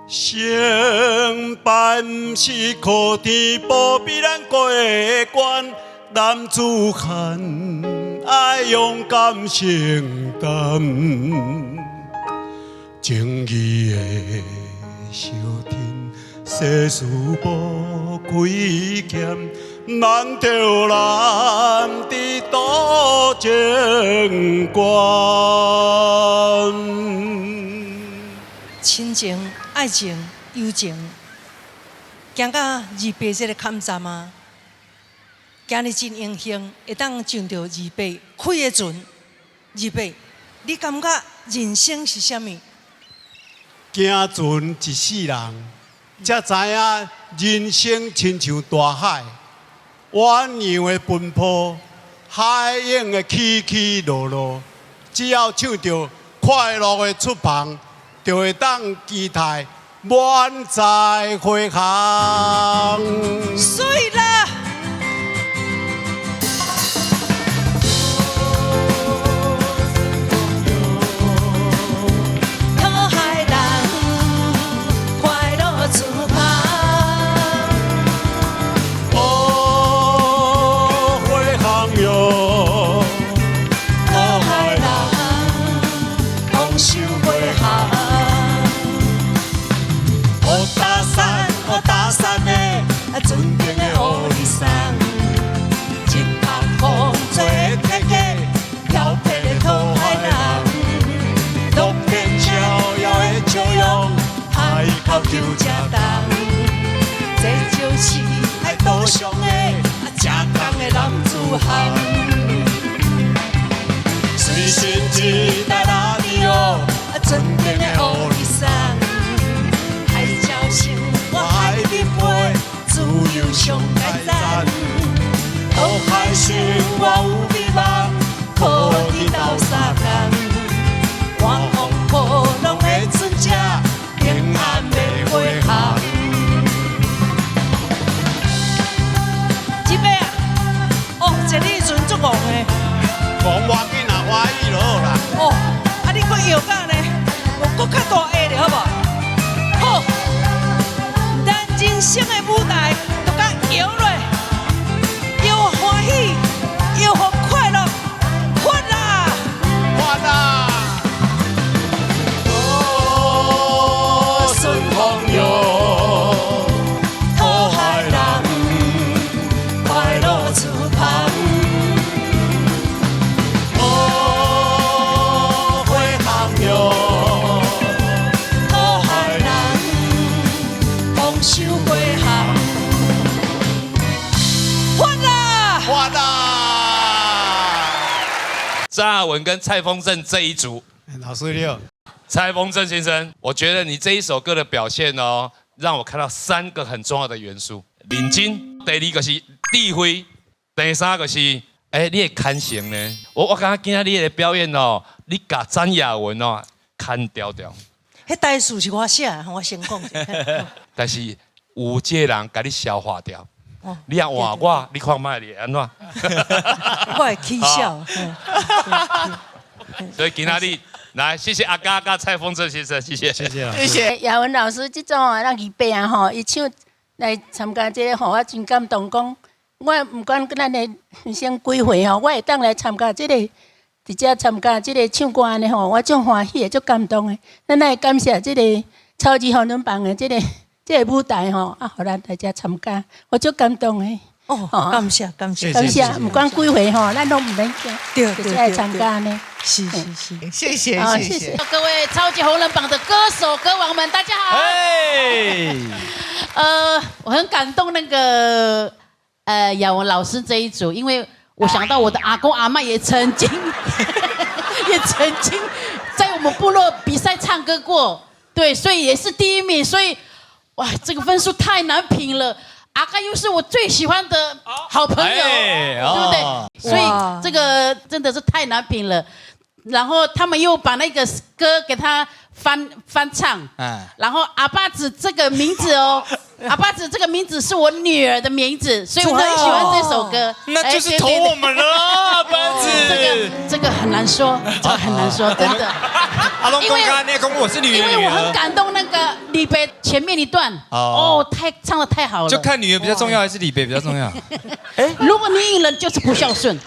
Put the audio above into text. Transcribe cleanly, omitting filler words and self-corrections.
成败不是靠天保，比咱过的关。男子汉爱勇敢承担，正义的小天，世事无亏欠，咱着难伫斗争关。亲情、爱情、友情，行到二八这个坎站啊！今日真荣幸，会当上到二八开的船。二八，你感觉人生是啥物？行船一世人，才知影人生亲像大海，鸳鸯的奔波，海涌的起起落落。只要唱着快乐的出航，就会当期待满载回航。所以啦。船边的乌里桑，一拍风做铁架，漂泊的讨海人，路边逍遥的笑容，海口就吃重。这就是爱岛上的吃工的男子汉。随身一台拉迪奥，船边的乌里桑，海鸟声，我海边飞。自由上大赞，讨海生我有美梦，靠天斗相共，晚风破拢会船只，平安的回航。姊妹啊，哦，坐你船足戆的，讲我紧啊，欢喜就好啦。哦，啊你搁摇到呢，有搁较大下咧，好无？好。人生的舞台，就甲摇落，摇欢喜，摇互快乐，发啦！发啦！哦，顺风摇，讨海人，快乐出航。哦，回航哟，讨海人，丰收回航。哇啦！张雅文跟蔡丰正这一组，老师你好，蔡丰正先生，我觉得你这一首歌的表现哦，让我看到3个很重要的元素：认真，第2个是智慧，第3个是你的看成呢。我感觉今天你的表演哦，你把张雅文哦看掉掉。迄台词是我写的，我先讲一下。但是有这个人把你消化掉。哦、你啊换我，你看卖你安怎？我会起笑。所以今天你来，谢谢阿嘎跟蔡丰正先生，谢谢，谢谢，谢谢雅文老师，这种啊，咱二伯啊吼，伊唱来参加这个吼，我真感动。讲我不管咱的人生几岁吼，我会当来参加这个，直接参加这个唱歌的吼，我足欢喜的，足感动的。咱来感谢这个超级红人帮的这个舞台吼，啊，互咱大家参加，我足感动的。哦，感谢感谢感谢，不管几岁吼，咱都唔免惊，对来参加呢。是，谢谢谢谢各位超级红人榜的歌手歌王们，大家好。我很感动那个雅文老师这一组，因为我想到我的阿公阿嬷也曾经在我们部落比赛唱歌过，对，所以也是第1名，所以哇，这个分数太难评了。阿嘎又是我最喜欢的好朋友，对不对？所以这个真的是太难评了。然后他们又把那个歌给他翻唱，然后阿爸子这个名字哦，阿爸子这个名字是我女儿的名字，所以我很喜欢这首歌。那就是投我们了，阿爸子。这个很难说，这个很难说，真的。阿龙公刚那公我是女儿，因为我很感动那个李白前面一段，唱得太好了。就看女儿比较重要还是李白比较重要？如果你赢了就是不孝顺。